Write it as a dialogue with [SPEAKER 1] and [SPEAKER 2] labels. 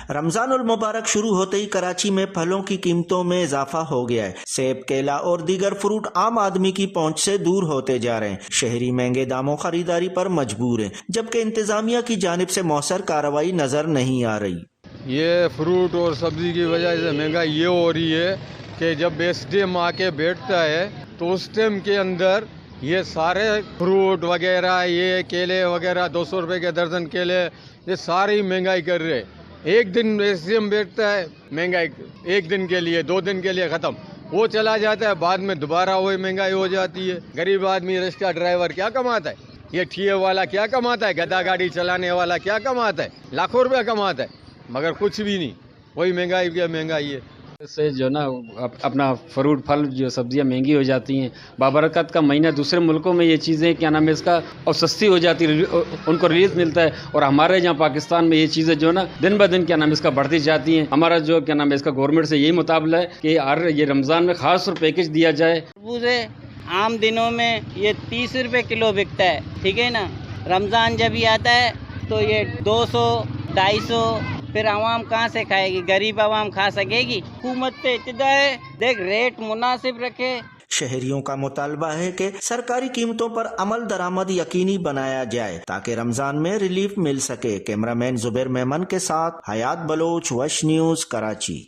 [SPEAKER 1] رمضان المبارک شروع ہوتے ہی کراچی میں پھلوں کی قیمتوں میں اضافہ ہو گیا ہے۔ سیب، کیلا اور دیگر فروٹ عام آدمی کی پہنچ سے دور ہوتے جا رہے ہیں۔ شہری مہنگے داموں خریداری پر مجبور ہیں، جبکہ انتظامیہ کی جانب سے مؤثر کارروائی نظر نہیں آ رہی۔
[SPEAKER 2] یہ فروٹ اور سبزی کی وجہ سے مہنگائی یہ ہو رہی ہے کہ جب ایس ڈی ایم آ کے بیٹھتا ہے تو اس ٹائم کے اندر یہ سارے فروٹ وغیرہ، یہ کیلے وغیرہ 200 روپے کے درجن کیلے، یہ ساری مہنگائی کر رہے۔ ایک دن ایس ڈی ایم بیٹھتا ہے، مہنگائی ایک دن کے لیے 2 دن کے لیے ختم، وہ چلا جاتا ہے، بعد میں دوبارہ وہی مہنگائی ہو جاتی ہے۔ غریب آدمی، رکشہ ڈرائیور کیا کماتا ہے؟ یہ ٹھیے والا کیا کماتا ہے؟ گدا گاڑی چلانے والا کیا کماتا ہے؟ لاکھوں روپے کماتا ہے، مگر کچھ بھی نہیں، وہی مہنگائی کی مہنگائی ہے۔
[SPEAKER 3] اس سے جو نا اپنا فروٹ پھل جو سبزیاں مہنگی ہو جاتی ہیں، بابرکت کا مہینہ دوسرے ملکوں میں یہ چیزیں کیا نام ہے اس کا اور سستی ہو جاتی ہے، ان کو ریلیز ملتا ہے، اور ہمارے یہاں پاکستان میں یہ چیزیں جو نا دن بہ دن کیا نام اس کا بڑھتی جاتی ہیں۔ ہمارا جو کیا نام ہے اس کا گورنمنٹ سے یہی مطالبہ ہے کہ یہ رمضان میں خاص طور پیکج دیا جائے۔
[SPEAKER 4] تربوز عام دنوں میں یہ 30 روپے کلو بکتا ہے، ٹھیک ہے نا، رمضان جب ہی آتا ہے تو یہ 200 250، پھر عوام کہاں سے کھائے گی؟ غریب عوام کھا سکے گی؟ حکومت پہ اتدا ہے، دیکھ ریٹ مناسب رکھے۔
[SPEAKER 1] شہریوں کا مطالبہ ہے کہ سرکاری قیمتوں پر عمل درآمد یقینی بنایا جائے تاکہ رمضان میں ریلیف مل سکے۔ کیمرہ مین زبیر میمن کے ساتھ حیات بلوچ، وش نیوز، کراچی۔